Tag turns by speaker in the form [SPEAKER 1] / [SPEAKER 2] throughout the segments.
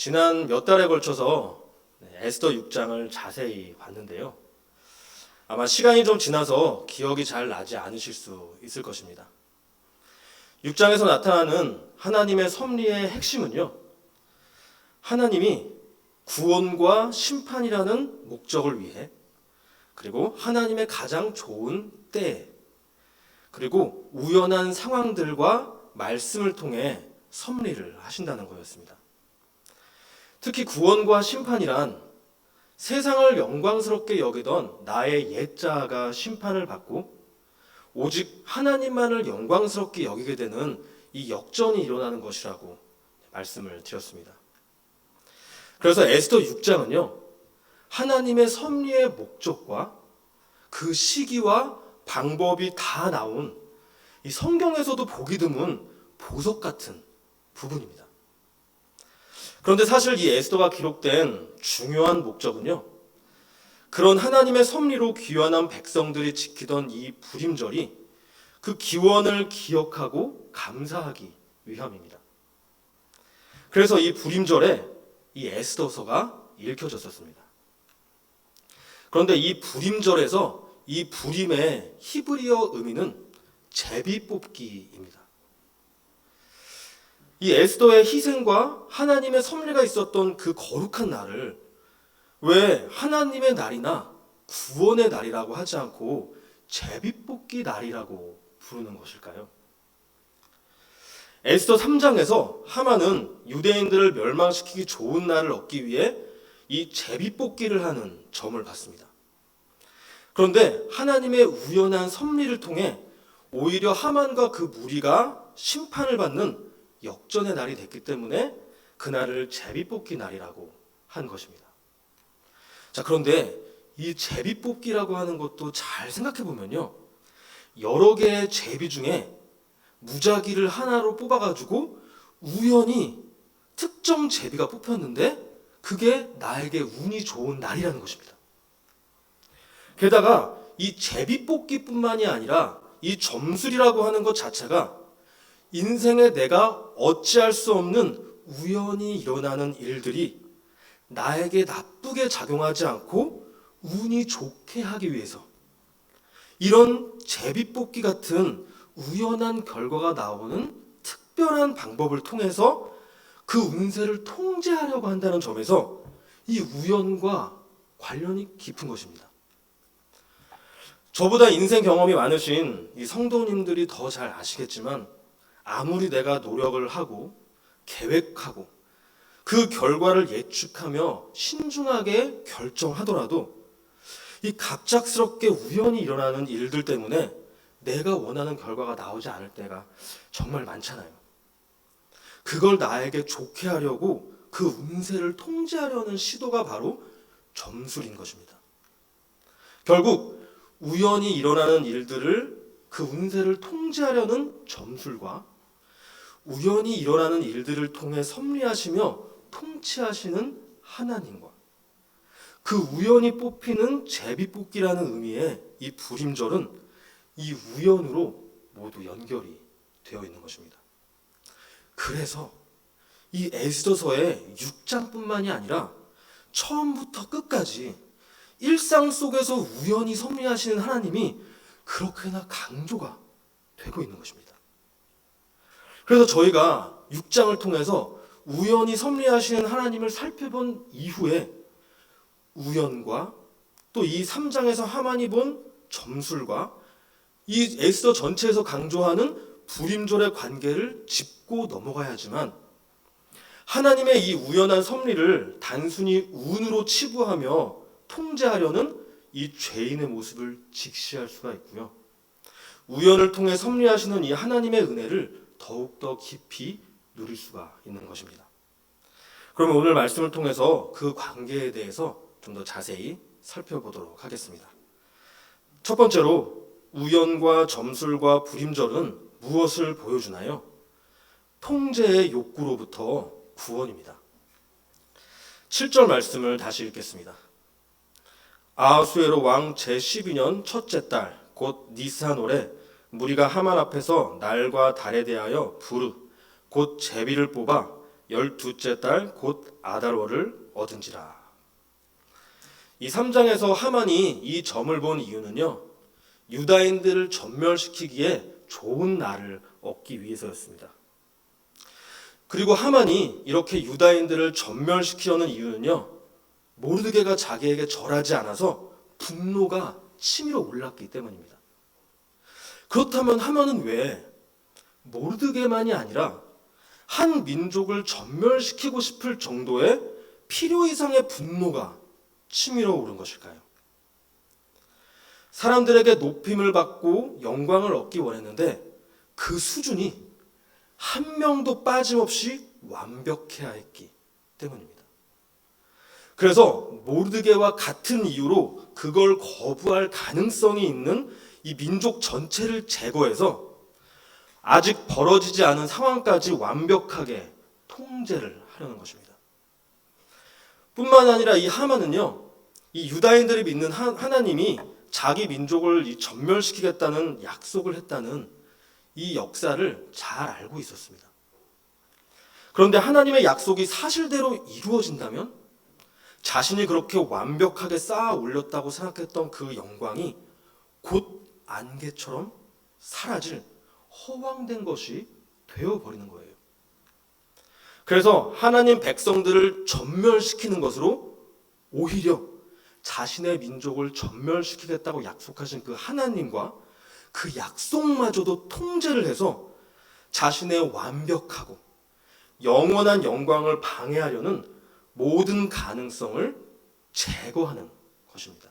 [SPEAKER 1] 지난 몇 달에 걸쳐서 에스더 6장을 자세히 봤는데요. 아마 시간이 좀 지나서 기억이 잘 나지 않으실 수 있을 것입니다. 6장에서 나타나는 하나님의 섭리의 핵심은요, 하나님이 구원과 심판이라는 목적을 위해, 그리고 하나님의 가장 좋은 때, 그리고 우연한 상황들과 말씀을 통해 섭리를 하신다는 거였습니다. 특히 구원과 심판이란 세상을 영광스럽게 여기던 나의 옛자아가 심판을 받고 오직 하나님만을 영광스럽게 여기게 되는 이 역전이 일어나는 것이라고 말씀을 드렸습니다. 그래서 에스더 6장은요, 하나님의 섭리의 목적과 그 시기와 방법이 다 나온 이 성경에서도 보기 드문 보석 같은 부분입니다. 그런데 사실 이 에스더가 기록된 중요한 목적은요, 그런 하나님의 섭리로 귀환한 백성들이 지키던 이 불임절이 그 기원을 기억하고 감사하기 위함입니다. 그래서 이 불임절에 이 에스더서가 읽혀졌었습니다. 그런데 이 불임절에서 이 불임의 히브리어 의미는 제비뽑기입니다. 이 에스더의 희생과 하나님의 섭리가 있었던 그 거룩한 날을 왜 하나님의 날이나 구원의 날이라고 하지 않고 제비뽑기 날이라고 부르는 것일까요? 에스더 3장에서 하만은 유대인들을 멸망시키기 좋은 날을 얻기 위해 이 제비뽑기를 하는 점을 봤습니다. 그런데 하나님의 우연한 섭리를 통해 오히려 하만과 그 무리가 심판을 받는 역전의 날이 됐기 때문에 그날을 제비뽑기 날이라고 한 것입니다. 자, 그런데 이 제비뽑기라고 하는 것도 잘 생각해 보면요, 여러 개의 제비 중에 무작위를 하나로 뽑아가지고 우연히 특정 제비가 뽑혔는데 그게 나에게 운이 좋은 날이라는 것입니다. 게다가 이 제비뽑기뿐만이 아니라 이 점술이라고 하는 것 자체가 인생에 내가 어찌할 수 없는 우연히 일어나는 일들이 나에게 나쁘게 작용하지 않고 운이 좋게 하기 위해서 이런 제비뽑기 같은 우연한 결과가 나오는 특별한 방법을 통해서 그 운세를 통제하려고 한다는 점에서 이 우연과 관련이 깊은 것입니다. 저보다 인생 경험이 많으신 이 성도님들이 더 잘 아시겠지만 아무리 내가 노력을 하고 계획하고 그 결과를 예측하며 신중하게 결정하더라도 이 갑작스럽게 우연히 일어나는 일들 때문에 내가 원하는 결과가 나오지 않을 때가 정말 많잖아요. 그걸 나에게 좋게 하려고 그 운세를 통제하려는 시도가 바로 점술인 것입니다. 결국 우연히 일어나는 일들을 그 운세를 통제하려는 점술과 우연히 일어나는 일들을 통해 섭리하시며 통치하시는 하나님과 그 우연히 뽑히는 제비뽑기라는 의미의 이 불임절은 이 우연으로 모두 연결이 되어 있는 것입니다. 그래서 이 에스더서의 6장뿐만이 아니라 처음부터 끝까지 일상 속에서 우연히 섭리하시는 하나님이 그렇게나 강조가 되고 있는 것입니다. 그래서 저희가 6장을 통해서 우연히 섭리하시는 하나님을 살펴본 이후에 우연과 또 이 3장에서 하만이 본 점술과 이 에스더 전체에서 강조하는 불임절의 관계를 짚고 넘어가야지만 하나님의 이 우연한 섭리를 단순히 운으로 치부하며 통제하려는 이 죄인의 모습을 직시할 수가 있고요, 우연을 통해 섭리하시는 이 하나님의 은혜를 더욱더 깊이 누릴 수가 있는 것입니다. 그러면 오늘 말씀을 통해서 그 관계에 대해서 좀 더 자세히 살펴보도록 하겠습니다. 첫 번째로 우연과 점술과 불임절은 무엇을 보여주나요? 통제의 욕구로부터 구원입니다. 7절 말씀을 다시 읽겠습니다. 아하수에로 왕 제12년 첫째 달 곧 니스한월에 무리가 하만 앞에서 날과 달에 대하여 부르 곧 제비를 뽑아 12째 달 곧 아달월을 얻은지라. 이 3장에서 하만이 이 점을 본 이유는요, 유다인들을 전멸시키기에 좋은 날을 얻기 위해서였습니다. 그리고 하만이 이렇게 유다인들을 전멸시키려는 이유는요, 모르드게가 자기에게 절하지 않아서 분노가 치밀어 올랐기 때문입니다. 그렇다면 하만은 왜 모르드게만이 아니라 한 민족을 전멸시키고 싶을 정도의 필요 이상의 분노가 치밀어 오른 것일까요? 사람들에게 높임을 받고 영광을 얻기 원했는데 그 수준이 한 명도 빠짐없이 완벽해야 했기 때문입니다. 그래서 모르드게와 같은 이유로 그걸 거부할 가능성이 있는 이 민족 전체를 제거해서 아직 벌어지지 않은 상황까지 완벽하게 통제를 하려는 것입니다. 뿐만 아니라 이 하만은요, 이 유다인들이 믿는 하나님이 자기 민족을 전멸시키겠다는 약속을 했다는 이 역사를 잘 알고 있었습니다. 그런데 하나님의 약속이 사실대로 이루어진다면 자신이 그렇게 완벽하게 쌓아 올렸다고 생각했던 그 영광이 곧 안개처럼 사라질 허황된 것이 되어버리는 거예요. 그래서 하나님 백성들을 전멸시키는 것으로 오히려 자신의 민족을 전멸시키겠다고 약속하신 그 하나님과 그 약속마저도 통제를 해서 자신의 완벽하고 영원한 영광을 방해하려는 모든 가능성을 제거하는 것입니다.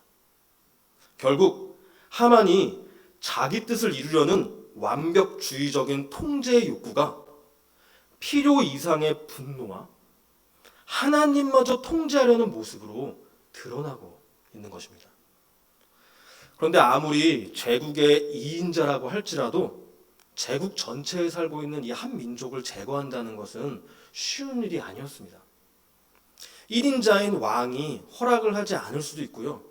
[SPEAKER 1] 결국 하만이 자기 뜻을 이루려는 완벽주의적인 통제의 욕구가 필요 이상의 분노와 하나님마저 통제하려는 모습으로 드러나고 있는 것입니다. 그런데 아무리 제국의 2인자라고 할지라도 제국 전체에 살고 있는 이 한 민족을 제거한다는 것은 쉬운 일이 아니었습니다. 1인자인 왕이 허락을 하지 않을 수도 있고요.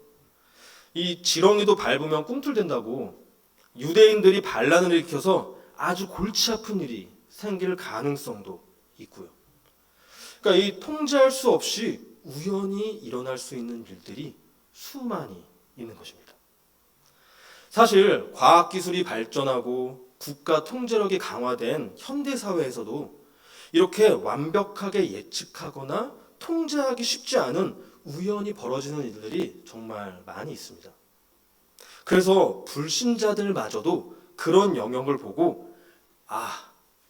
[SPEAKER 1] 이 지렁이도 밟으면 꿈틀댄다고 유대인들이 반란을 일으켜서 아주 골치 아픈 일이 생길 가능성도 있고요. 그러니까 이 통제할 수 없이 우연히 일어날 수 있는 일들이 수많이 있는 것입니다. 사실 과학기술이 발전하고 국가 통제력이 강화된 현대사회에서도 이렇게 완벽하게 예측하거나 통제하기 쉽지 않은 우연히 벌어지는 일들이 정말 많이 있습니다. 그래서 불신자들마저도 그런 영역을 보고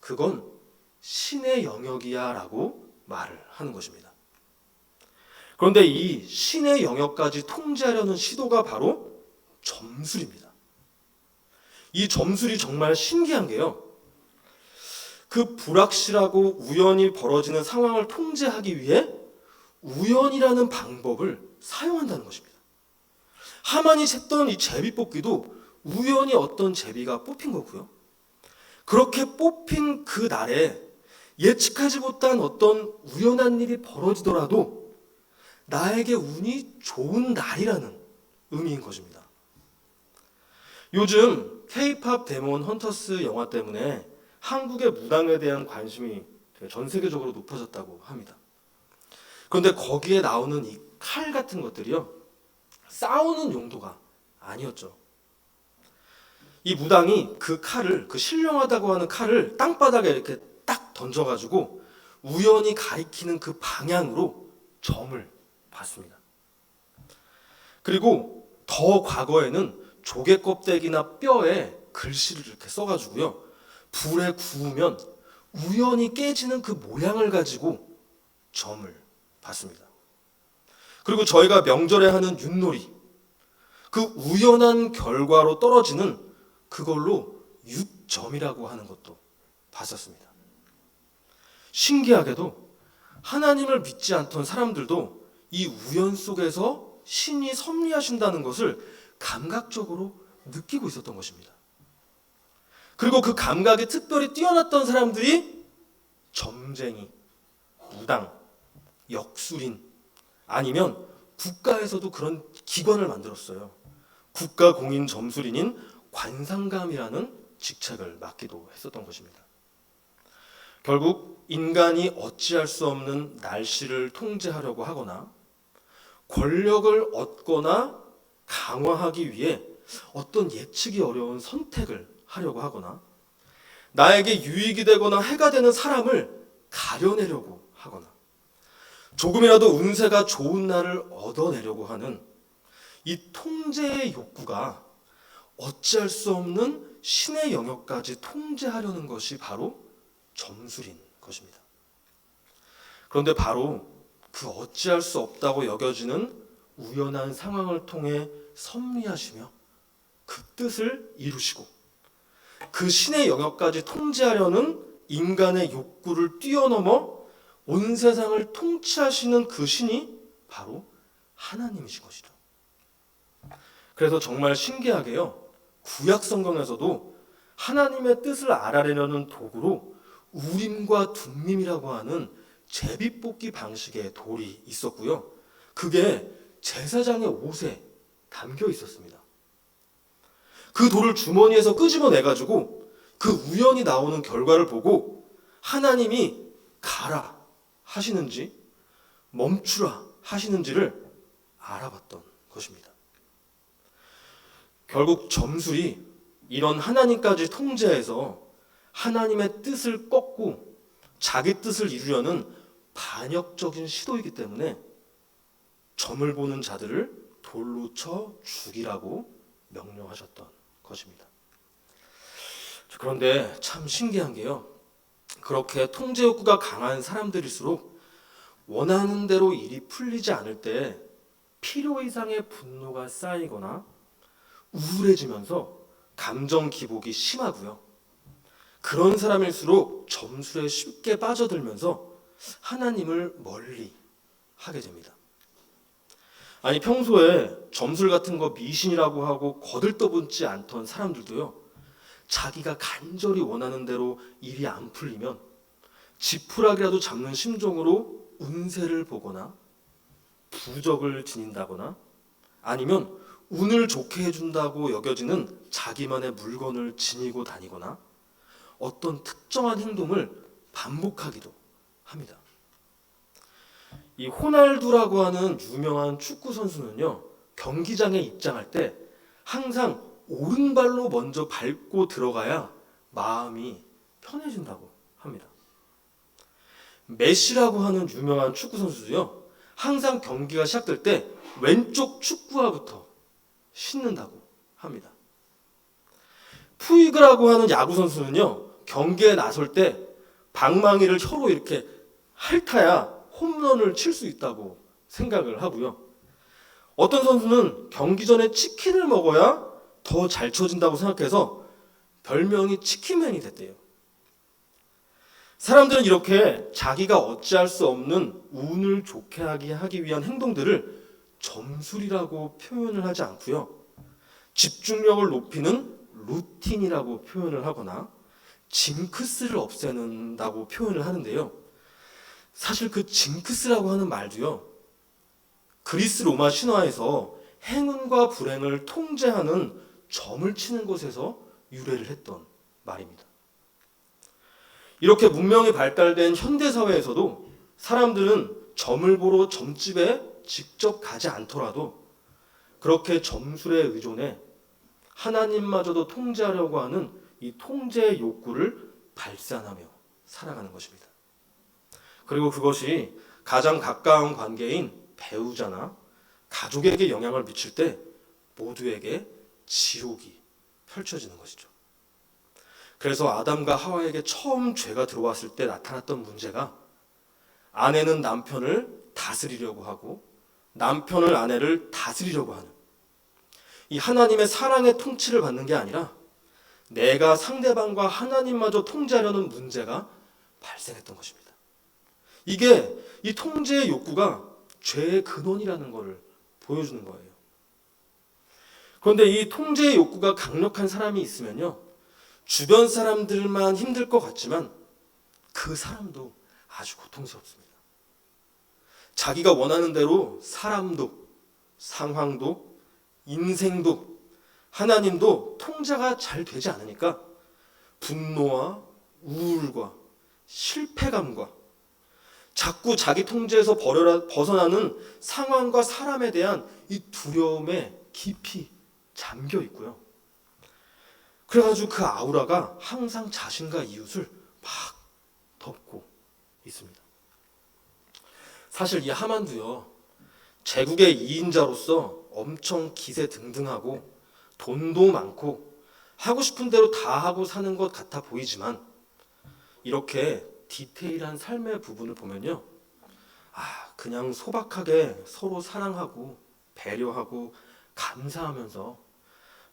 [SPEAKER 1] 그건 신의 영역이야 라고 말을 하는 것입니다. 그런데 이 신의 영역까지 통제하려는 시도가 바로 점술입니다. 이 점술이 정말 신기한 게요, 그 불확실하고 우연히 벌어지는 상황을 통제하기 위해 우연이라는 방법을 사용한다는 것입니다. 하만이 셌던 이 제비뽑기도 우연히 어떤 제비가 뽑힌 거고요. 그렇게 뽑힌 그 날에 예측하지 못한 어떤 우연한 일이 벌어지더라도 나에게 운이 좋은 날이라는 의미인 것입니다. 요즘 K-팝 데몬 헌터스 영화 때문에 한국의 무당에 대한 관심이 전 세계적으로 높아졌다고 합니다. 그런데 거기에 나오는 이 칼 같은 것들이요, 싸우는 용도가 아니었죠. 이 무당이 그 칼을, 그 신령하다고 하는 칼을 땅바닥에 이렇게 딱 던져가지고 우연히 가리키는 그 방향으로 점을 봤습니다. 그리고 더 과거에는 조개 껍데기나 뼈에 글씨를 이렇게 써가지고요, 불에 구우면 우연히 깨지는 그 모양을 가지고 점을 봤습니다. 그리고 저희가 명절에 하는 윷놀이, 그 우연한 결과로 떨어지는 그걸로 윷점이라고 하는 것도 봤었습니다. 신기하게도 하나님을 믿지 않던 사람들도 이 우연 속에서 신이 섭리하신다는 것을 감각적으로 느끼고 있었던 것입니다. 그리고 그 감각이 특별히 뛰어났던 사람들이 점쟁이, 무당, 역술인, 아니면 국가에서도 그런 기관을 만들었어요. 국가공인 점술인인 관상감이라는 직책을 맡기도 했었던 것입니다. 결국 인간이 어찌할 수 없는 날씨를 통제하려고 하거나 권력을 얻거나 강화하기 위해 어떤 예측이 어려운 선택을 하려고 하거나 나에게 유익이 되거나 해가 되는 사람을 가려내려고 하거나 조금이라도 운세가 좋은 날을 얻어내려고 하는 이 통제의 욕구가 어찌할 수 없는 신의 영역까지 통제하려는 것이 바로 점술인 것입니다. 그런데 바로 그 어찌할 수 없다고 여겨지는 우연한 상황을 통해 섭리하시며 그 뜻을 이루시고 그 신의 영역까지 통제하려는 인간의 욕구를 뛰어넘어 온 세상을 통치하시는 그 신이 바로 하나님이신 것이죠. 그래서 정말 신기하게요, 구약 성경에서도 하나님의 뜻을 알아내려는 도구로 우림과 둠밈이라고 하는 제비뽑기 방식의 돌이 있었고요. 그게 제사장의 옷에 담겨 있었습니다. 그 돌을 주머니에서 끄집어내가지고 그 우연히 나오는 결과를 보고 하나님이 가라 하시는지 멈추라 하시는지를 알아봤던 것입니다. 결국 점술이 이런 하나님까지 통제해서 하나님의 뜻을 꺾고 자기 뜻을 이루려는 반역적인 시도이기 때문에 점을 보는 자들을 돌로 쳐 죽이라고 명령하셨던 것입니다. 그런데 참 신기한 게요, 그렇게 통제 욕구가 강한 사람들일수록 원하는 대로 일이 풀리지 않을 때 필요 이상의 분노가 쌓이거나 우울해지면서 감정 기복이 심하고요. 그런 사람일수록 점술에 쉽게 빠져들면서 하나님을 멀리 하게 됩니다. 아니, 평소에 점술 같은 거 미신이라고 하고 거들떠보지 않던 사람들도요, 자기가 간절히 원하는 대로 일이 안 풀리면 지푸라기라도 잡는 심정으로 운세를 보거나 부적을 지닌다거나 아니면 운을 좋게 해준다고 여겨지는 자기만의 물건을 지니고 다니거나 어떤 특정한 행동을 반복하기도 합니다. 이 호날두라고 하는 유명한 축구 선수는요, 경기장에 입장할 때 항상 오른발로 먼저 밟고 들어가야 마음이 편해진다고 합니다. 메시라고 하는 유명한 축구 선수도요, 항상 경기가 시작될 때 왼쪽 축구화부터 신는다고 합니다. 푸이그라고 하는 야구 선수는요, 경기에 나설 때 방망이를 혀로 이렇게 핥아야 홈런을 칠 수 있다고 생각을 하고요. 어떤 선수는 경기 전에 치킨을 먹어야 더 잘 쳐진다고 생각해서 별명이 치킨맨이 됐대요. 사람들은 이렇게 자기가 어찌할 수 없는 운을 좋게 하기 위한 행동들을 점술이라고 표현을 하지 않고요, 집중력을 높이는 루틴이라고 표현을 하거나 징크스를 없애는다고 표현을 하는데요. 사실 그 징크스라고 하는 말도요, 그리스 로마 신화에서 행운과 불행을 통제하는 점을 치는 것에서 유래를 했던 말입니다. 이렇게 문명이 발달된 현대사회에서도 사람들은 점을 보러 점집에 직접 가지 않더라도 그렇게 점술에 의존해 하나님마저도 통제하려고 하는 이 통제의 욕구를 발산하며 살아가는 것입니다. 그리고 그것이 가장 가까운 관계인 배우자나 가족에게 영향을 미칠 때 모두에게 지옥이 펼쳐지는 것이죠. 그래서 아담과 하와에게 처음 죄가 들어왔을 때 나타났던 문제가 아내는 남편을 다스리려고 하고 남편은 아내를 다스리려고 하는 이 하나님의 사랑의 통치를 받는 게 아니라 내가 상대방과 하나님마저 통제하려는 문제가 발생했던 것입니다. 이게 이 통제의 욕구가 죄의 근원이라는 것을 보여주는 거예요. 그런데 이 통제의 욕구가 강력한 사람이 있으면요, 주변 사람들만 힘들 것 같지만 그 사람도 아주 고통스럽습니다. 자기가 원하는 대로 사람도, 상황도, 인생도, 하나님도 통제가 잘 되지 않으니까 분노와 우울과 실패감과 자꾸 자기 통제에서 벗어나는 상황과 사람에 대한 이 두려움에 깊이 잠겨 있고요. 그래가지고 그 아우라가 항상 자신과 이웃을 막 덮고 있습니다. 사실 이 하만도요, 제국의 2인자로서 엄청 기세등등하고 돈도 많고 하고 싶은 대로 다 하고 사는 것 같아 보이지만 이렇게 디테일한 삶의 부분을 보면요, 그냥 소박하게 서로 사랑하고 배려하고 감사하면서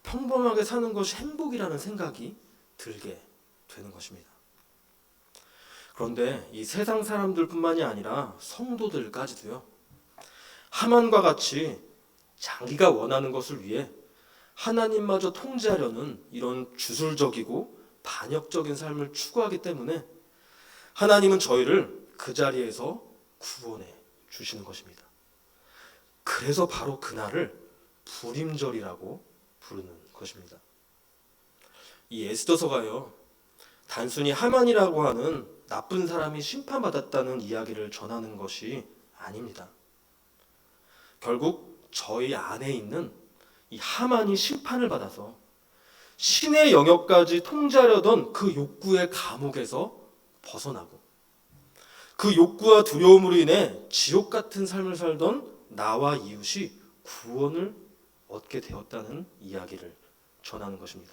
[SPEAKER 1] 평범하게 사는 것이 행복이라는 생각이 들게 되는 것입니다. 그런데 이 세상 사람들뿐만이 아니라 성도들까지도요, 하만과 같이 자기가 원하는 것을 위해 하나님마저 통제하려는 이런 주술적이고 반역적인 삶을 추구하기 때문에 하나님은 저희를 그 자리에서 구원해 주시는 것입니다. 그래서 바로 그날을 불임절이라고 부르는 것입니다. 이 에스더서가요, 단순히 하만이라고 하는 나쁜 사람이 심판받았다는 이야기를 전하는 것이 아닙니다. 결국 저희 안에 있는 이 하만이 심판을 받아서 신의 영역까지 통제하려던 그 욕구의 감옥에서 벗어나고 그 욕구와 두려움으로 인해 지옥 같은 삶을 살던 나와 이웃이 구원을 얻게 되었다는 이야기를 전하는 것입니다.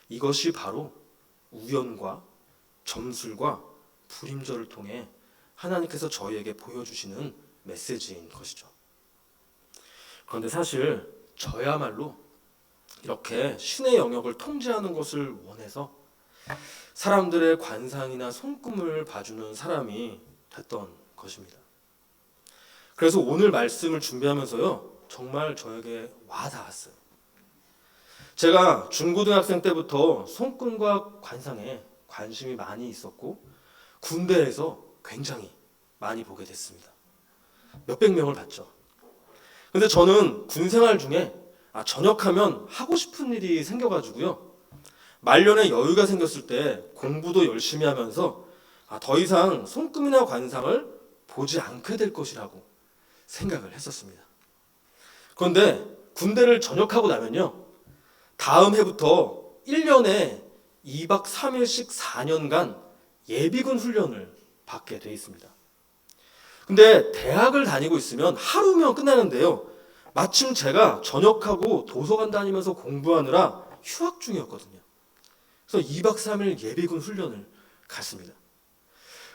[SPEAKER 1] 이것이 바로 우연과 점술과 불임절을 통해 하나님께서 저희에게 보여주시는 메시지인 것이죠. 그런데 사실 저야말로 이렇게 신의 영역을 통제하는 것을 원해서 사람들의 관상이나 손금을 봐주는 사람이 됐던 것입니다. 그래서 오늘 말씀을 준비하면서요, 정말 저에게 와닿았어요. 제가 중고등학생 때부터 손금과 관상에 관심이 많이 있었고 군대에서 굉장히 많이 보게 됐습니다. 몇백 명을 봤죠. 근데 저는 군 생활 중에 전역하면 하고 싶은 일이 생겨가지고요, 말년에 여유가 생겼을 때 공부도 열심히 하면서 더 이상 손금이나 관상을 보지 않게 될 것이라고 생각을 했었습니다. 그런데 군대를 전역하고 나면요, 다음 해부터 1년에 2박 3일씩 4년간 예비군 훈련을 받게 돼 있습니다. 근데 대학을 다니고 있으면 하루면 끝나는데요, 마침 제가 전역하고 도서관 다니면서 공부하느라 휴학 중이었거든요. 그래서 2박 3일 예비군 훈련을 갔습니다.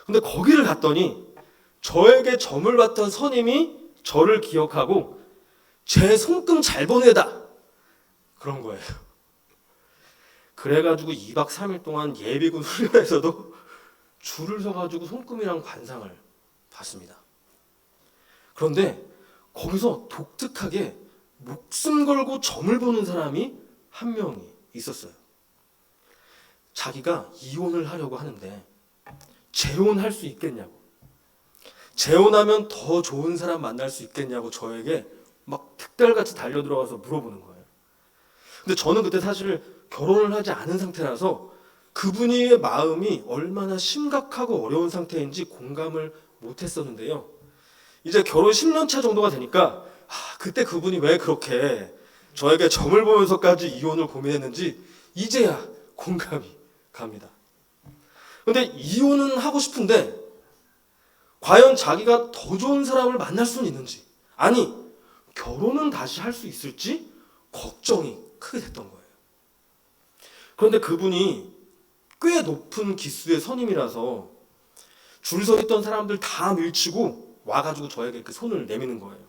[SPEAKER 1] 근데 거기를 갔더니 저에게 점을 봤던 선임이 저를 기억하고 제 손금 잘 보내다 그런 거예요. 그래가지고 2박 3일 동안 예비군 훈련에서도 줄을 서가지고 손금이랑 관상을 봤습니다. 그런데 거기서 독특하게 목숨 걸고 점을 보는 사람이 한 명이 있었어요. 자기가 이혼을 하려고 하는데 재혼할 수 있겠냐고, 재혼하면 더 좋은 사람 만날 수 있겠냐고 저에게 막 특달같이 달려들어가서 물어보는 거예요. 근데 저는 그때 사실 결혼을 하지 않은 상태라서 그분의 마음이 얼마나 심각하고 어려운 상태인지 공감을 못했었는데요, 이제 결혼 10년 차 정도가 되니까 그때 그분이 왜 그렇게 저에게 점을 보면서까지 이혼을 고민했는지 이제야 공감이 갑니다. 근데 이혼은 하고 싶은데 과연 자기가 더 좋은 사람을 만날 수는 있는지, 아니 결혼은 다시 할 수 있을지 걱정이 크게 됐던 거예요. 그런데 그분이 꽤 높은 기수의 선임이라서 줄 서 있던 사람들 다 밀치고 와가지고 저에게 그 손을 내미는 거예요.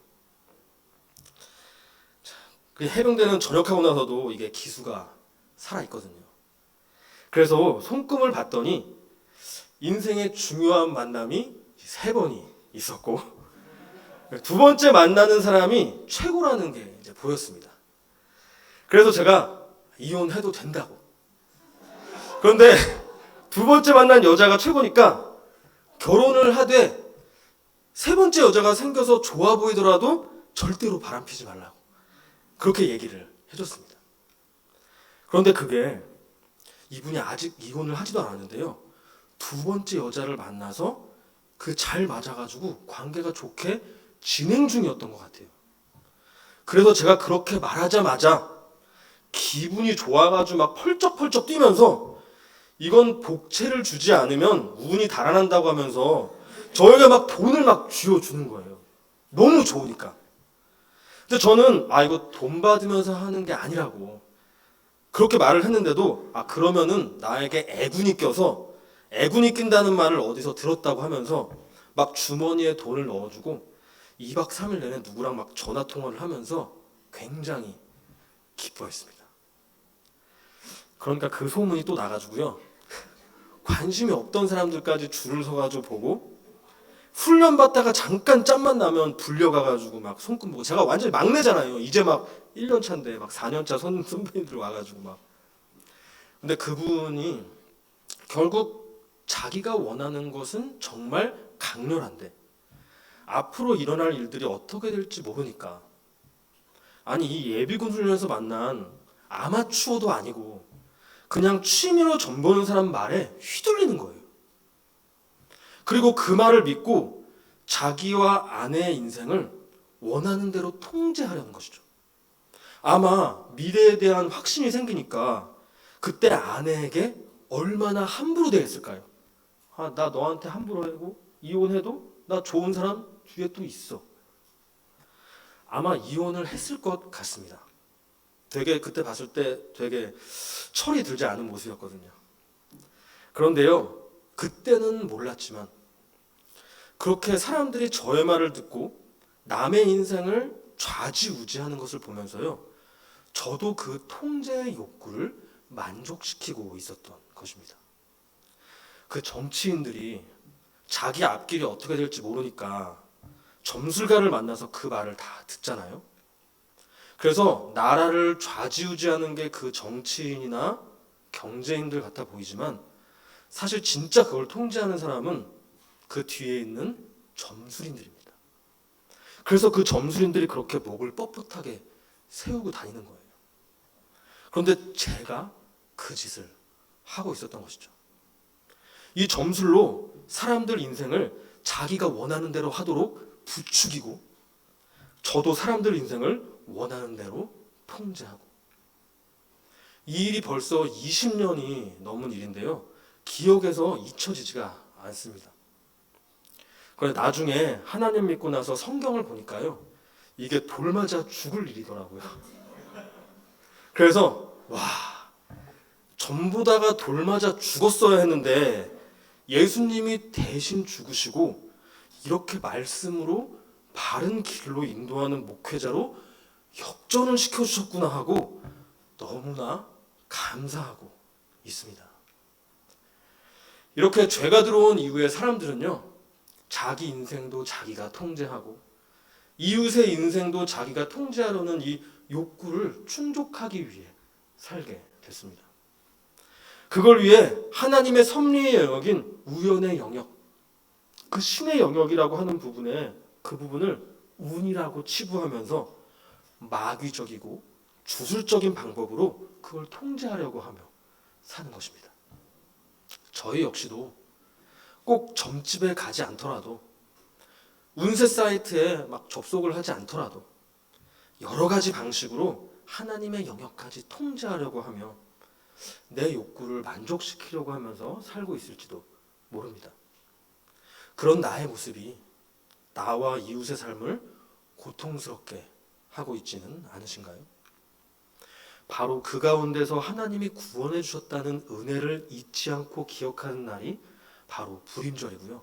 [SPEAKER 1] 그 해병대는 전역하고 나서도 이게 기수가 살아있거든요. 그래서 손금을 봤더니 인생의 중요한 만남이 3번이 있었고 두 번째 만나는 사람이 최고라는 게 이제 보였습니다. 그래서 제가 이혼해도 된다고. 그런데 두 번째 만난 여자가 최고니까 결혼을 하되 세 번째 여자가 생겨서 좋아 보이더라도 절대로 바람피지 말라고 그렇게 얘기를 해줬습니다. 그런데 그게 이분이 아직 이혼을 하지도 않았는데요, 두 번째 여자를 만나서 그 잘 맞아가지고 관계가 좋게 진행 중이었던 것 같아요. 그래서 제가 그렇게 말하자마자 기분이 좋아가지고 막 펄쩍펄쩍 뛰면서 이건 복채를 주지 않으면 운이 달아난다고 하면서 저에게 막 돈을 막 쥐어주는 거예요. 너무 좋으니까. 근데 저는 이거 돈 받으면서 하는 게 아니라고 그렇게 말을 했는데도 그러면은 나에게 애군이 껴서 애군이 낀다는 말을 어디서 들었다고 하면서 막 주머니에 돈을 넣어주고 2박 3일 내내 누구랑 막 전화 통화를 하면서 굉장히 기뻐했습니다. 그러니까 그 소문이 또 나가지고요. 관심이 없던 사람들까지 줄을 서가지고 보고 훈련 받다가 잠깐 짬만 나면 불려가가지고 막 손금 보고 제가 완전히 막내잖아요. 이제 막 1년 차인데 막 4년 차 선배님들 와가지고 막 근데 그분이 결국 자기가 원하는 것은 정말 강렬한데 앞으로 일어날 일들이 어떻게 될지 모르니까 아니 이 예비군 훈련에서 만난 아마추어도 아니고 그냥 취미로 점 보는 사람 말에 휘둘리는 거예요. 그리고 그 말을 믿고 자기와 아내의 인생을 원하는 대로 통제하려는 것이죠. 아마 미래에 대한 확신이 생기니까 그때 아내에게 얼마나 함부로 대했을까요? 나 너한테 함부로 하고 이혼해도 나 좋은 사람 뒤에 또 있어. 아마 이혼을 했을 것 같습니다. 되게 그때 봤을 때 되게 철이 들지 않은 모습이었거든요. 그런데요, 그때는 몰랐지만 그렇게 사람들이 저의 말을 듣고 남의 인생을 좌지우지하는 것을 보면서요, 저도 그 통제의 욕구를 만족시키고 있었던 것입니다. 그 정치인들이 자기 앞길이 어떻게 될지 모르니까 점술가를 만나서 그 말을 다 듣잖아요. 그래서 나라를 좌지우지하는 게 그 정치인이나 경제인들 같아 보이지만 사실 진짜 그걸 통제하는 사람은 그 뒤에 있는 점술인들입니다. 그래서 그 점술인들이 그렇게 목을 뻣뻣하게 세우고 다니는 거예요. 그런데 제가 그 짓을 하고 있었던 것이죠. 이 점술로 사람들 인생을 자기가 원하는 대로 하도록 부추기고 저도 사람들 인생을 원하는 대로 통제하고 이 일이 벌써 20년이 넘은 일인데요. 기억에서 잊혀지지가 않습니다. 그래 나중에 하나님 믿고 나서 성경을 보니까요. 이게 돌맞아 죽을 일이더라고요. 그래서 전부 다가 돌맞아 죽었어야 했는데 예수님이 대신 죽으시고 이렇게 말씀으로 바른 길로 인도하는 목회자로 역전을 시켜주셨구나 하고 너무나 감사하고 있습니다. 이렇게 죄가 들어온 이후에 사람들은요, 자기 인생도 자기가 통제하고 이웃의 인생도 자기가 통제하려는 이 욕구를 충족하기 위해 살게 됐습니다. 그걸 위해 하나님의 섭리의 영역인 우연의 영역, 그 신의 영역이라고 하는 부분에 그 부분을 운이라고 치부하면서 마귀적이고 주술적인 방법으로 그걸 통제하려고 하며 사는 것입니다. 저희 역시도 꼭 점집에 가지 않더라도 운세 사이트에 막 접속을 하지 않더라도 여러 가지 방식으로 하나님의 영역까지 통제하려고 하며 내 욕구를 만족시키려고 하면서 살고 있을지도 모릅니다. 그런 나의 모습이 나와 이웃의 삶을 고통스럽게 하고 있지는 않으신가요? 바로 그 가운데서 하나님이 구원해 주셨다는 은혜를 잊지 않고 기억하는 날이 바로 불임절이고요.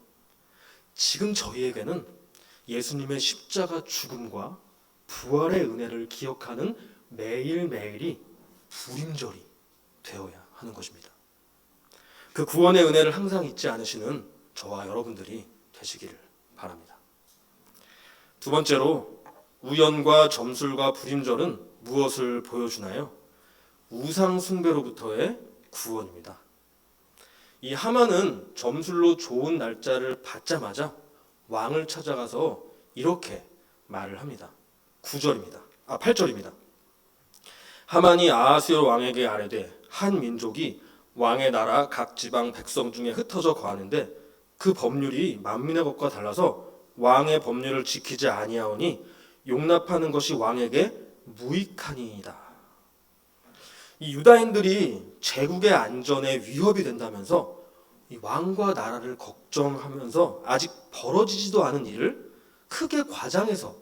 [SPEAKER 1] 지금 저희에게는 예수님의 십자가 죽음과 부활의 은혜를 기억하는 매일매일이 불임절이 되어야 하는 것입니다. 그 구원의 은혜를 항상 잊지 않으시는 저와 여러분들이 되시기를 바랍니다. 두 번째로 우연과 점술과 불임절은 무엇을 보여주나요? 우상 숭배로부터의 구원입니다. 이 하만은 점술로 좋은 날짜를 받자마자 왕을 찾아가서 이렇게 말을 합니다. 8절입니다. 하만이 아하스웨로 왕에게 아뢰되 한 민족이 왕의 나라 각 지방 백성 중에 흩어져 거하는데 그 법률이 만민의 것과 달라서 왕의 법률을 지키지 아니하오니 용납하는 것이 왕에게 무익하니이다. 이 유다인들이 제국의 안전에 위협이 된다면서 이 왕과 나라를 걱정하면서 아직 벌어지지도 않은 일을 크게 과장해서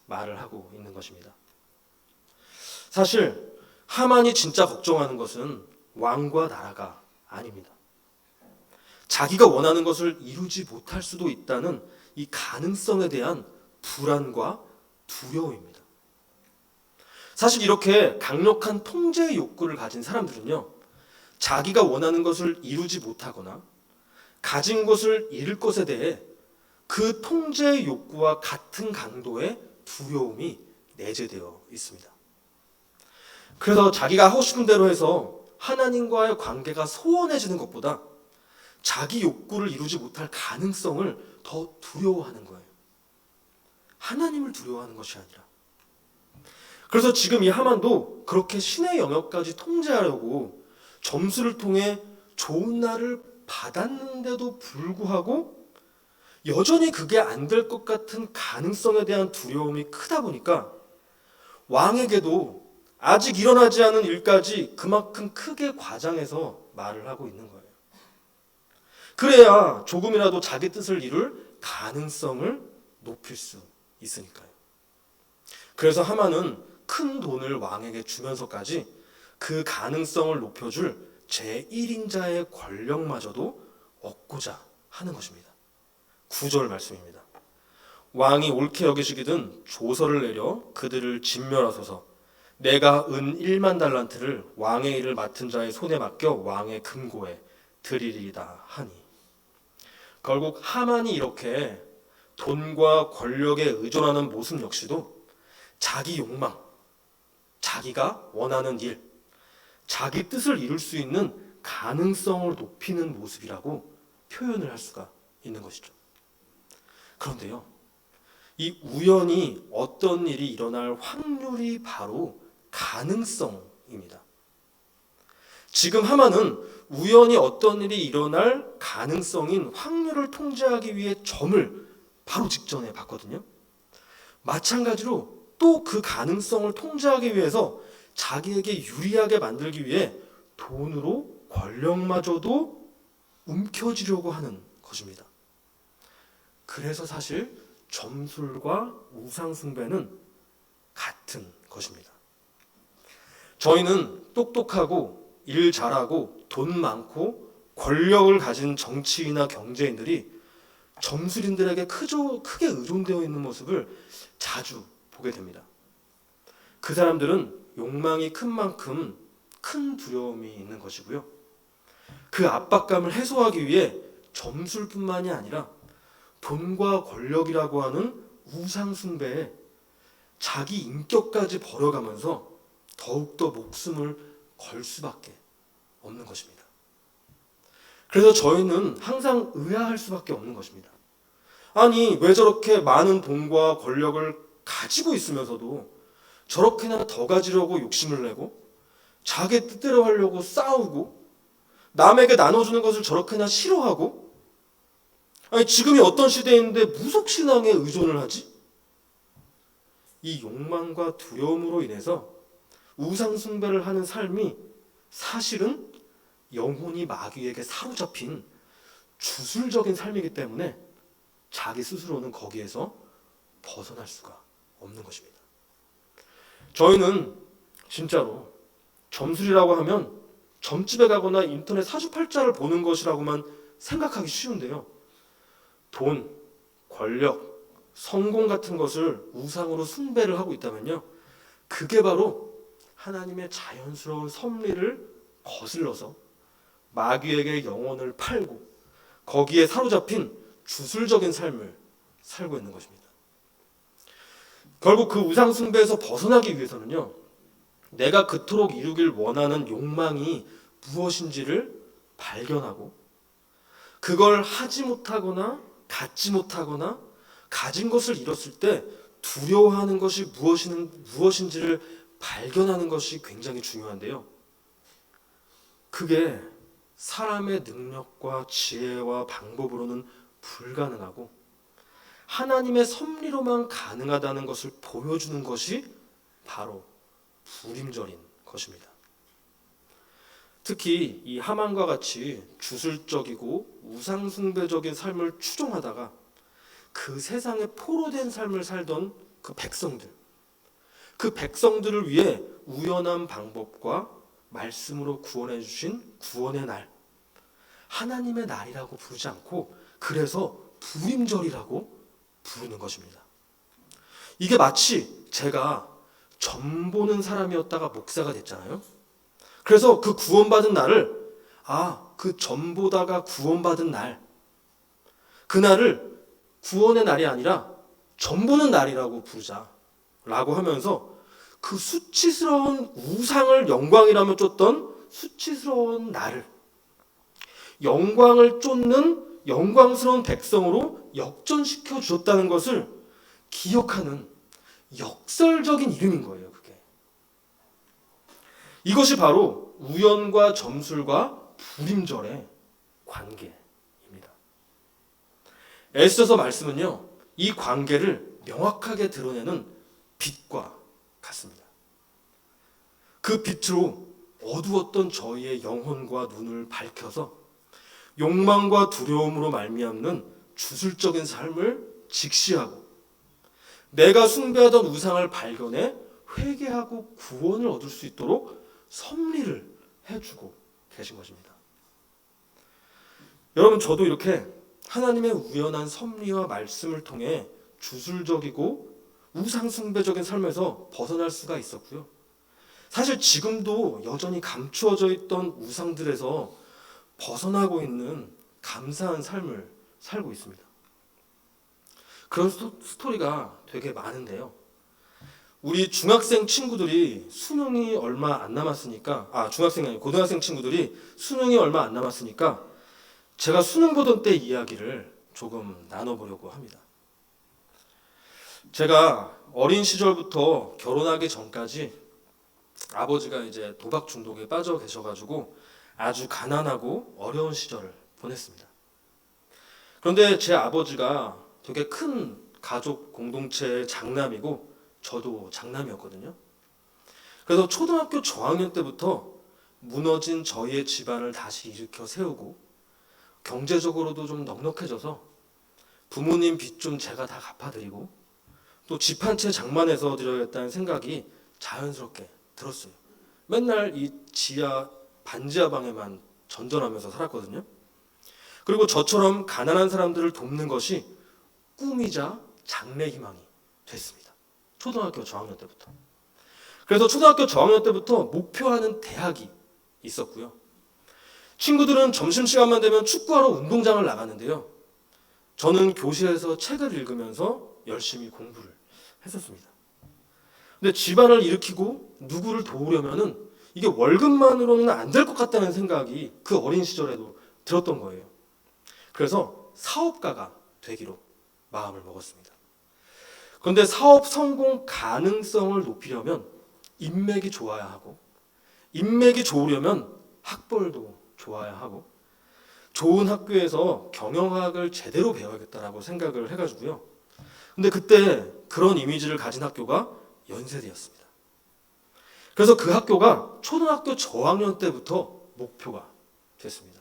[SPEAKER 1] 말을 하고 있는 것입니다. 사실 하만이 진짜 걱정하는 것은 왕과 나라가 아닙니다. 자기가 원하는 것을 이루지 못할 수도 있다는 이 가능성에 대한 불안과 두려움입니다. 사실 이렇게 강력한 통제의 욕구를 가진 사람들은요, 자기가 원하는 것을 이루지 못하거나 가진 것을 잃을 것에 대해 그 통제의 욕구와 같은 강도의 두려움이 내재되어 있습니다. 그래서 자기가 하고 싶은 대로 해서 하나님과의 관계가 소원해지는 것보다 자기 욕구를 이루지 못할 가능성을 더 두려워하는 거예요. 하나님을 두려워하는 것이 아니라. 그래서 지금 이 하만도 그렇게 신의 영역까지 통제하려고 점수를 통해 좋은 날을 받았는데도 불구하고 여전히 그게 안 될 것 같은 가능성에 대한 두려움이 크다 보니까 왕에게도 아직 일어나지 않은 일까지 그만큼 크게 과장해서 말을 하고 있는 거예요. 그래야 조금이라도 자기 뜻을 이룰 가능성을 높일 수 있으니까요. 그래서 하만은 큰 돈을 왕에게 주면서까지 그 가능성을 높여줄 제1인자의 권력마저도 얻고자 하는 것입니다. 9절 말씀입니다. 왕이 옳게 여기시기든 조서를 내려 그들을 진멸하소서. 내가 은 1만 달란트를 왕의 일을 맡은 자의 손에 맡겨 왕의 금고에 드리리이다 하니. 결국 하만이 이렇게 돈과 권력에 의존하는 모습 역시도 자기 욕망, 자기가 원하는 일, 자기 뜻을 이룰 수 있는 가능성을 높이는 모습이라고 표현을 할 수가 있는 것이죠. 그런데요, 이 우연히 어떤 일이 일어날 확률이 바로 가능성입니다. 지금 하만은 우연히 어떤 일이 일어날 가능성인 확률을 통제하기 위해 점을 바로 직전에 봤거든요. 마찬가지로 또 그 가능성을 통제하기 위해서 자기에게 유리하게 만들기 위해 돈으로 권력마저도 움켜쥐려고 하는 것입니다. 그래서 사실 점술과 우상숭배는 같은 것입니다. 저희는 똑똑하고 일 잘하고 돈 많고 권력을 가진 정치인이나 경제인들이 점술인들에게 크게 의존되어 있는 모습을 자주 보게 됩니다. 그 사람들은 욕망이 큰 만큼 큰 두려움이 있는 것이고요. 그 압박감을 해소하기 위해 점술뿐만이 아니라 돈과 권력이라고 하는 우상숭배에 자기 인격까지 버려가면서 더욱더 목숨을 걸 수밖에 없는 것입니다. 그래서 저희는 항상 의아할 수밖에 없는 것입니다. 아니, 왜 저렇게 많은 돈과 권력을 가지고 있으면서도 저렇게나 더 가지려고 욕심을 내고 자기 뜻대로 하려고 싸우고 남에게 나눠주는 것을 저렇게나 싫어하고, 아니 지금이 어떤 시대인데 무속신앙에 의존을 하지? 이 욕망과 두려움으로 인해서 우상숭배를 하는 삶이 사실은 영혼이 마귀에게 사로잡힌 주술적인 삶이기 때문에 자기 스스로는 거기에서 벗어날 수가 없는 것입니다. 저희는 진짜로 점술이라고 하면 점집에 가거나 인터넷 사주팔자를 보는 것이라고만 생각하기 쉬운데요. 돈, 권력, 성공 같은 것을 우상으로 숭배를 하고 있다면요, 그게 바로 하나님의 자연스러운 섭리를 거슬러서 마귀에게 영혼을 팔고 거기에 사로잡힌 주술적인 삶을 살고 있는 것입니다. 결국 그 우상 숭배에서 벗어나기 위해서는요, 내가 그토록 이루길 원하는 욕망이 무엇인지를 발견하고 그걸 하지 못하거나 갖지 못하거나 가진 것을 잃었을 때 두려워하는 것이 무엇인지를 발견하는 것이 굉장히 중요한데요. 그게 사람의 능력과 지혜와 방법으로는 불가능하고 하나님의 섭리로만 가능하다는 것을 보여주는 것이 바로 불임절인 것입니다. 특히 이 하만과 같이 주술적이고 우상숭배적인 삶을 추종하다가 그 세상에 포로된 삶을 살던 그 백성들을 위해 우연한 방법과 말씀으로 구원해 주신 구원의 날, 하나님의 날이라고 부르지 않고 그래서 불임절이라고 부르는 것입니다. 이게 마치 제가 점 보는 사람이었다가 목사가 됐잖아요. 그래서 그 구원받은 날을 그 점 보다가 구원받은 날, 그날을 구원의 날이 아니라 점 보는 날이라고 부르자라고 하면서 그 수치스러운 우상을 영광이라며 쫓던 수치스러운 나를 영광을 쫓는 영광스러운 백성으로 역전시켜 주었다는 것을 기억하는 역설적인 이름인 거예요. 그게 이것이 바로 우연과 점술과 불임절의 관계입니다. 에스더서 말씀은요, 이 관계를 명확하게 드러내는 빛과 같습니다. 그 빛으로 어두웠던 저희의 영혼과 눈을 밝혀서 욕망과 두려움으로 말미암는 주술적인 삶을 직시하고 내가 숭배하던 우상을 발견해 회개하고 구원을 얻을 수 있도록 섭리를 해주고 계신 것입니다. 여러분, 저도 이렇게 하나님의 우연한 섭리와 말씀을 통해 주술적이고 우상숭배적인 삶에서 벗어날 수가 있었고요. 사실 지금도 여전히 감추어져 있던 우상들에서 벗어나고 있는 감사한 삶을 살고 있습니다. 그런 스토리가 되게 많은데요. 우리 중학생 친구들이 수능이 얼마 안 남았으니까, 중학생이 아니고 고등학생 친구들이 수능이 얼마 안 남았으니까 제가 수능 보던 때 이야기를 조금 나눠보려고 합니다. 제가 어린 시절부터 결혼하기 전까지 아버지가 이제 도박 중독에 빠져 계셔가지고 아주 가난하고 어려운 시절을 보냈습니다. 그런데 제 아버지가 되게 큰 가족 공동체의 장남이고 저도 장남이었거든요. 그래서 초등학교 저학년 때부터 무너진 저희의 집안을 다시 일으켜 세우고 경제적으로도 좀 넉넉해져서 부모님 빚 좀 제가 다 갚아드리고 또 집 한 채 장만해서 드려야겠다는 생각이 자연스럽게 들었어요. 맨날 이 반지하 방에만 전전하면서 살았거든요. 그리고 저처럼 가난한 사람들을 돕는 것이 꿈이자 장래 희망이 됐습니다. 초등학교 저학년 때부터. 그래서 초등학교 저학년 때부터 목표하는 대학이 있었고요. 친구들은 점심시간만 되면 축구하러 운동장을 나갔는데요. 저는 교실에서 책을 읽으면서 열심히 공부를 했었습니다. 근데 집안을 일으키고 누구를 도우려면은 이게 월급만으로는 안 될 것 같다는 생각이 그 어린 시절에도 들었던 거예요. 그래서 사업가가 되기로 마음을 먹었습니다. 그런데 사업 성공 가능성을 높이려면 인맥이 좋아야 하고, 인맥이 좋으려면 학벌도 좋아야 하고, 좋은 학교에서 경영학을 제대로 배워야겠다라고 생각을 해가지고요. 근데 그때 그런 이미지를 가진 학교가 연세대였습니다. 그래서 그 학교가 초등학교 저학년 때부터 목표가 됐습니다.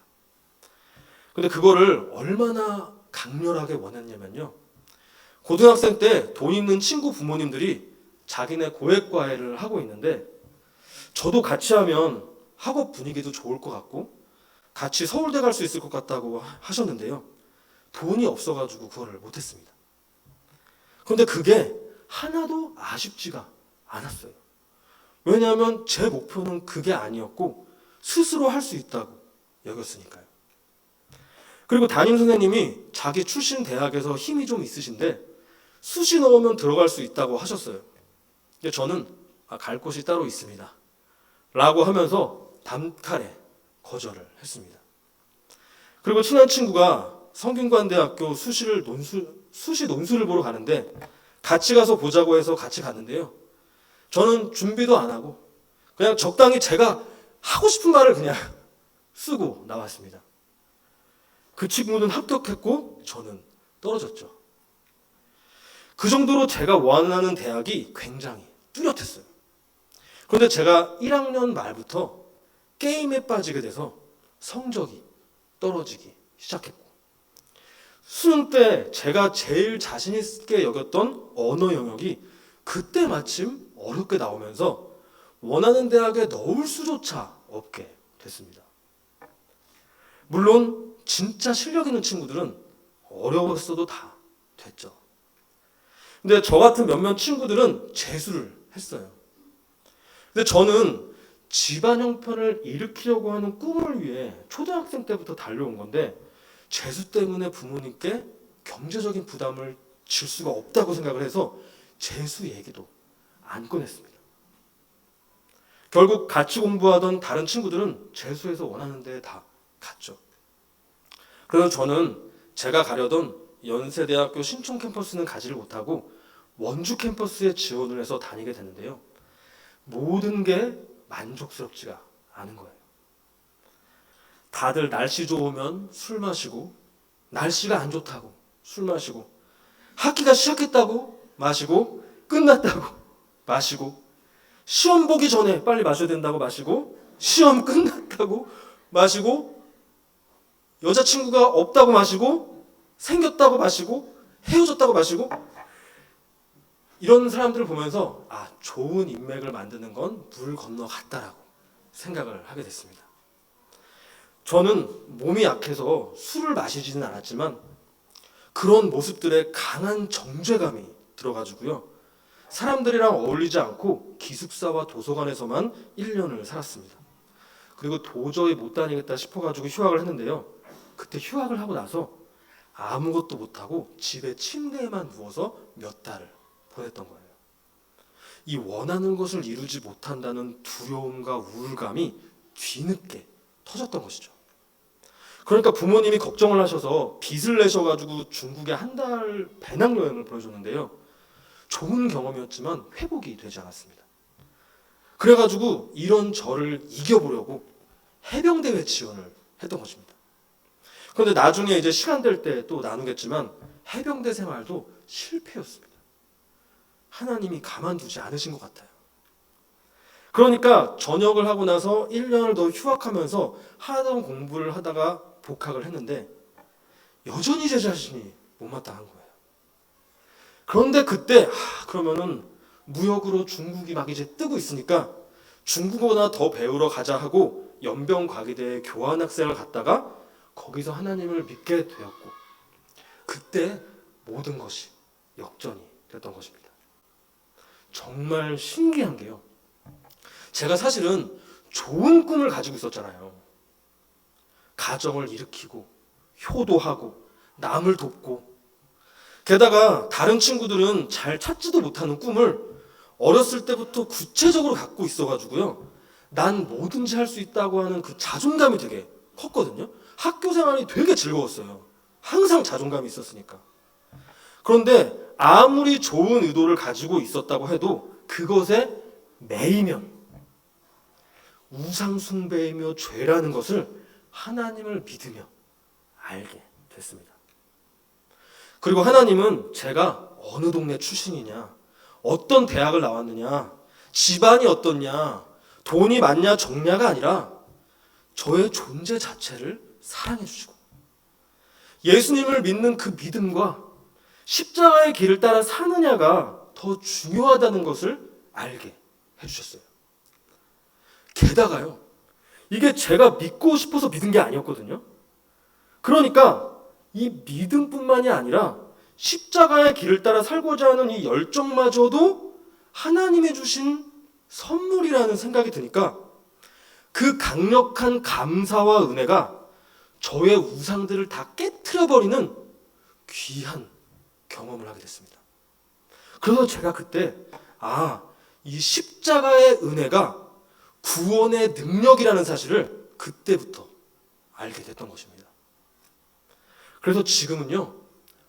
[SPEAKER 1] 근데 그거를 얼마나 강렬하게 원했냐면요. 고등학생 때 돈 있는 친구 부모님들이 자기네 고액과외를 하고 있는데 저도 같이 하면 학업 분위기도 좋을 것 같고 같이 서울대 갈 수 있을 것 같다고 하셨는데요. 돈이 없어가지고 그거를 못했습니다. 그런데 그게 하나도 아쉽지가 않았어요. 왜냐하면 제 목표는 그게 아니었고 스스로 할 수 있다고 여겼으니까요. 그리고 담임 선생님이 자기 출신 대학에서 힘이 좀 있으신데 수시 넣으면 들어갈 수 있다고 하셨어요. 근데 저는 갈 곳이 따로 있습니다 라고 하면서 단칼에 거절을 했습니다. 그리고 친한 친구가 성균관대학교 수시 논술을 보러 가는데 같이 가서 보자고 해서 같이 갔는데요. 저는 준비도 안 하고 그냥 적당히 제가 하고 싶은 말을 그냥 쓰고 나왔습니다. 그 친구는 합격했고 저는 떨어졌죠. 그 정도로 제가 원하는 대학이 굉장히 뚜렷했어요. 그런데 제가 1학년 말부터 게임에 빠지게 돼서 성적이 떨어지기 시작했고, 수능 때 제가 제일 자신 있게 여겼던 언어 영역이 그때 마침 어렵게 나오면서 원하는 대학에 넣을 수조차 없게 됐습니다. 물론 진짜 실력 있는 친구들은 어려웠어도 다 됐죠. 근데 저 같은 몇몇 친구들은 재수를 했어요. 근데 저는 집안 형편을 일으키려고 하는 꿈을 위해 초등학생 때부터 달려온 건데, 재수 때문에 부모님께 경제적인 부담을 질 수가 없다고 생각을 해서 재수 얘기도 안 꺼냈습니다. 결국 같이 공부하던 다른 친구들은 재수해서 원하는 데 다 갔죠. 그래서 저는 제가 가려던 연세대학교 신촌 캠퍼스는 가지를 못하고 원주 캠퍼스에 지원을 해서 다니게 됐는데요. 모든 게 만족스럽지가 않은 거예요. 다들 날씨 좋으면 술 마시고, 날씨가 안 좋다고 술 마시고, 학기가 시작했다고 마시고, 끝났다고 마시고, 시험 보기 전에 빨리 마셔야 된다고 마시고, 시험 끝났다고 마시고, 여자친구가 없다고 마시고, 생겼다고 마시고, 헤어졌다고 마시고, 이런 사람들을 보면서 좋은 인맥을 만드는 건 물 건너갔다라고 생각을 하게 됐습니다. 저는 몸이 약해서 술을 마시지는 않았지만 그런 모습들에 강한 정죄감이 들어가지고요, 사람들이랑 어울리지 않고 기숙사와 도서관에서만 1년을 살았습니다. 그리고 도저히 못 다니겠다 싶어가지고 휴학을 했는데요. 그때 휴학을 하고 나서 아무것도 못하고 집에 침대에만 누워서 몇 달을 보냈던 거예요. 이 원하는 것을 이루지 못한다는 두려움과 우울감이 뒤늦게 터졌던 것이죠. 그러니까 부모님이 걱정을 하셔서 빚을 내셔가지고 중국에 한 달 배낭여행을 보내줬는데요. 좋은 경험이었지만 회복이 되지 않았습니다. 그래가지고 이런 저를 이겨보려고 해병대회 지원을 했던 것입니다. 그런데 나중에 이제 시간 될 때 또 나누겠지만 해병대 생활도 실패였습니다. 하나님이 가만두지 않으신 것 같아요. 그러니까 전역을 하고 나서 1년을 더 휴학하면서 하던 공부를 하다가 복학을 했는데 여전히 제 자신이 못마땅한 거예요. 그런데 그때 그러면은 무역으로 중국이 막 이제 뜨고 있으니까 중국어나 더 배우러 가자 하고 연병과기대에 교환학생을 갔다가 거기서 하나님을 믿게 되었고, 그때 모든 것이 역전이 됐던 것입니다. 정말 신기한 게요, 제가 사실은 좋은 꿈을 가지고 있었잖아요. 가정을 일으키고 효도하고 남을 돕고, 게다가 다른 친구들은 잘 찾지도 못하는 꿈을 어렸을 때부터 구체적으로 갖고 있어가지고요, 난 뭐든지 할 수 있다고 하는 그 자존감이 되게 컸거든요. 학교 생활이 되게 즐거웠어요. 항상 자존감이 있었으니까. 그런데 아무리 좋은 의도를 가지고 있었다고 해도 그것에 매이면 우상 숭배이며 죄라는 것을 하나님을 믿으며 알게 됐습니다. 그리고 하나님은 제가 어느 동네 출신이냐, 어떤 대학을 나왔느냐, 집안이 어떻냐, 돈이 많냐 적냐가 아니라 저의 존재 자체를 사랑해 주시고, 예수님을 믿는 그 믿음과 십자가의 길을 따라 사느냐가 더 중요하다는 것을 알게 해주셨어요. 게다가요, 이게 제가 믿고 싶어서 믿은 게 아니었거든요. 그러니까 이 믿음뿐만이 아니라 십자가의 길을 따라 살고자 하는 이 열정마저도 하나님이 주신 선물이라는 생각이 드니까 그 강력한 감사와 은혜가 저의 우상들을 다 깨트려버리는 귀한 경험을 하게 됐습니다. 그래서 제가 그때 이 십자가의 은혜가 구원의 능력이라는 사실을 그때부터 알게 됐던 것입니다. 그래서 지금은요,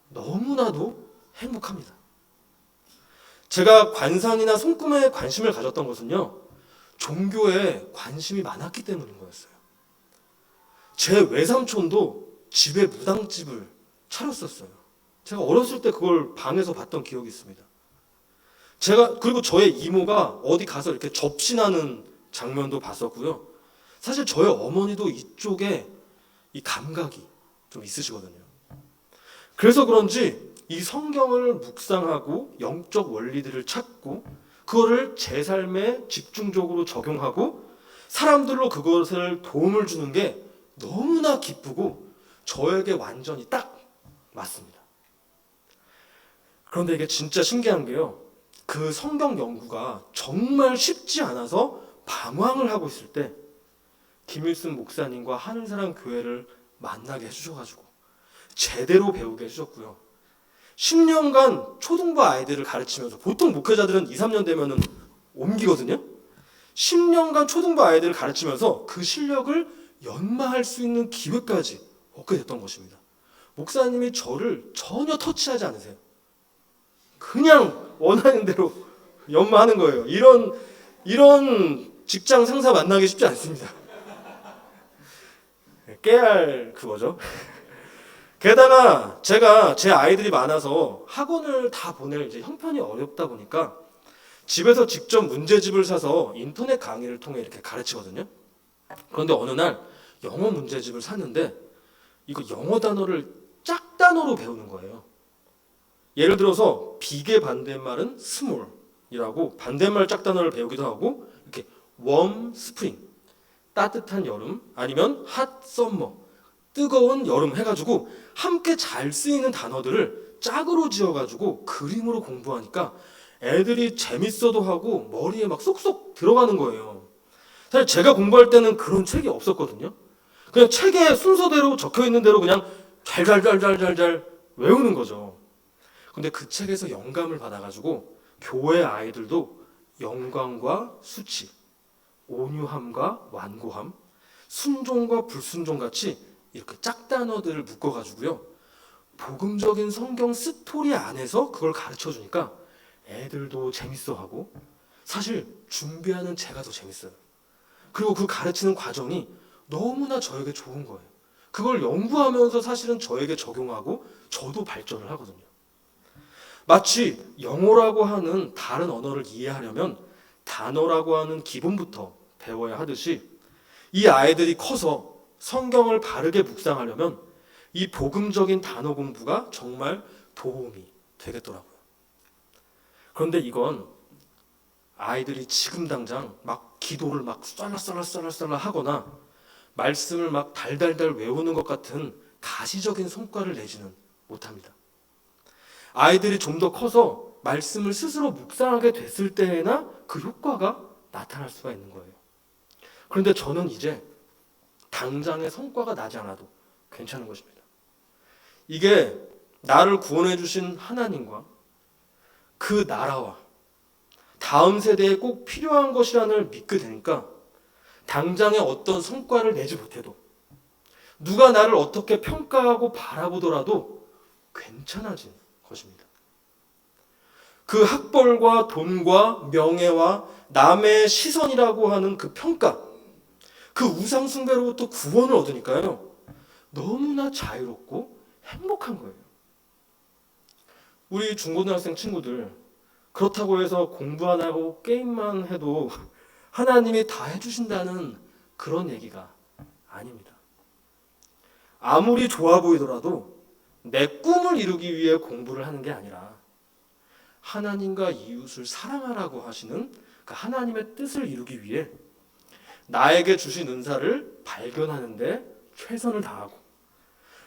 [SPEAKER 1] 너무나도 행복합니다. 제가 관상이나 손금에 관심을 가졌던 것은요, 종교에 관심이 많았기 때문인 거였어요. 제 외삼촌도 집에 무당집을 차렸었어요. 제가 어렸을 때 그걸 방에서 봤던 기억이 있습니다. 그리고 저의 이모가 어디 가서 이렇게 접신하는 장면도 봤었고요. 사실 저희 어머니도 이쪽에 이 감각이 좀 있으시거든요. 그래서 그런지 이 성경을 묵상하고 영적 원리들을 찾고 그거를 제 삶에 집중적으로 적용하고 사람들로 그것을 도움을 주는 게 너무나 기쁘고 저에게 완전히 딱 맞습니다. 그런데 이게 진짜 신기한 게요. 그 성경 연구가 정말 쉽지 않아서 방황을 하고 있을 때 김일순 목사님과 하늘사랑 교회를 만나게 해주셔가지고 제대로 배우게 해주셨고요. 10년간 초등부 아이들을 가르치면서 보통 목회자들은 2, 3년 되면은 옮기거든요. 10년간 초등부 아이들을 가르치면서 그 실력을 연마할 수 있는 기회까지 얻게 됐던 것입니다. 목사님이 저를 전혀 터치하지 않으세요. 그냥 원하는 대로 연마하는 거예요. 이런 직장 상사 만나기 쉽지 않습니다. 깨알 그거죠. 게다가 제가 제 아이들이 많아서 학원을 다 보낼 이제 형편이 어렵다 보니까 집에서 직접 문제집을 사서 인터넷 강의를 통해 이렇게 가르치거든요. 그런데 어느 날 영어 문제집을 샀는데 이거 영어 단어를 짝단어로 배우는 거예요. 예를 들어서 빅의 반대말은 small이라고 반대말 짝단어를 배우기도 하고 이렇게 warm spring 따뜻한 여름 아니면 hot summer 뜨거운 여름 해가지고 함께 잘 쓰이는 단어들을 짝으로 지어가지고 그림으로 공부하니까 애들이 재밌어도 하고 머리에 막 쏙쏙 들어가는 거예요. 사실 제가 공부할 때는 그런 책이 없었거든요. 그냥 책에 순서대로 적혀있는 대로 그냥 잘 외우는 거죠. 근데 그 책에서 영감을 받아가지고 교회 아이들도 영광과 수치, 온유함과 완고함, 순종과 불순종 같이 이렇게 짝단어들을 묶어가지고요. 복음적인 성경 스토리 안에서 그걸 가르쳐주니까 애들도 재밌어하고 사실 준비하는 제가 더 재밌어요. 그리고 그 가르치는 과정이 너무나 저에게 좋은 거예요. 그걸 연구하면서 사실은 저에게 적용하고 저도 발전을 하거든요. 마치 영어라고 하는 다른 언어를 이해하려면 단어라고 하는 기본부터 배워야 하듯이 이 아이들이 커서 성경을 바르게 묵상하려면 이 복음적인 단어 공부가 정말 도움이 되겠더라고요. 그런데 이건 아이들이 지금 당장 막 기도를 막 쏠라쏠라 하거나 말씀을 막 달달달 외우는 것 같은 가시적인 성과를 내지는 못합니다. 아이들이 좀 더 커서 말씀을 스스로 묵상하게 됐을 때에나 그 효과가 나타날 수가 있는 거예요. 그런데 저는 이제 당장의 성과가 나지 않아도 괜찮은 것입니다. 이게 나를 구원해 주신 하나님과 그 나라와 다음 세대에 꼭 필요한 것이라는 걸 믿게 되니까 당장의 어떤 성과를 내지 못해도 누가 나를 어떻게 평가하고 바라보더라도 괜찮아진 것입니다. 그 학벌과 돈과 명예와 남의 시선이라고 하는 그 평가, 그 우상숭배로부터 구원을 얻으니까요. 너무나 자유롭고 행복한 거예요. 우리 중고등학생 친구들 그렇다고 해서 공부 안 하고 게임만 해도 하나님이 다 해주신다는 그런 얘기가 아닙니다. 아무리 좋아 보이더라도 내 꿈을 이루기 위해 공부를 하는 게 아니라 하나님과 이웃을 사랑하라고 하시는 그 하나님의 뜻을 이루기 위해 나에게 주신 은사를 발견하는 데 최선을 다하고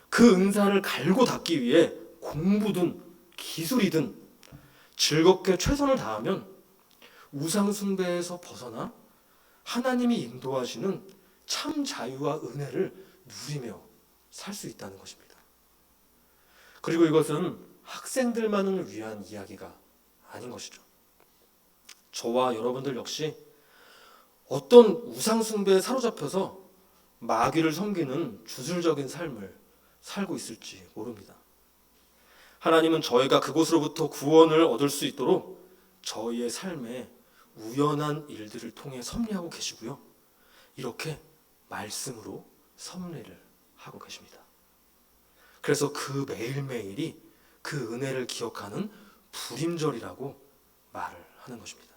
[SPEAKER 1] 그 은사를 갈고 닦기 위해 공부든 기술이든 즐겁게 최선을 다하면 우상숭배에서 벗어나 하나님이 인도하시는 참 자유와 은혜를 누리며 살 수 있다는 것입니다. 그리고 이것은 학생들만을 위한 이야기가 아닌 것이죠. 저와 여러분들 역시 어떤 우상숭배에 사로잡혀서 마귀를 섬기는 주술적인 삶을 살고 있을지 모릅니다. 하나님은 저희가 그곳으로부터 구원을 얻을 수 있도록 저희의 삶에 우연한 일들을 통해 섭리하고 계시고요. 이렇게 말씀으로 섭리를 하고 계십니다. 그래서 그 매일매일이 그 은혜를 기억하는 불임절이라고 말을 하는 것입니다.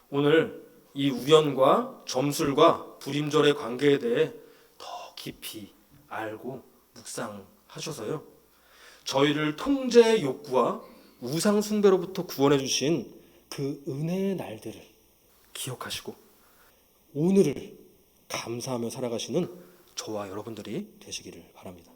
[SPEAKER 1] 오늘 이 우연과 점술과 불임절의 관계에 대해 더 깊이 알고 묵상하셔서요, 저희를 통제의 욕구와 우상 숭배로부터 구원해 주신 그 은혜의 날들을 기억하시고 오늘을 감사하며 살아가시는 저와 여러분들이 되시기를 바랍니다.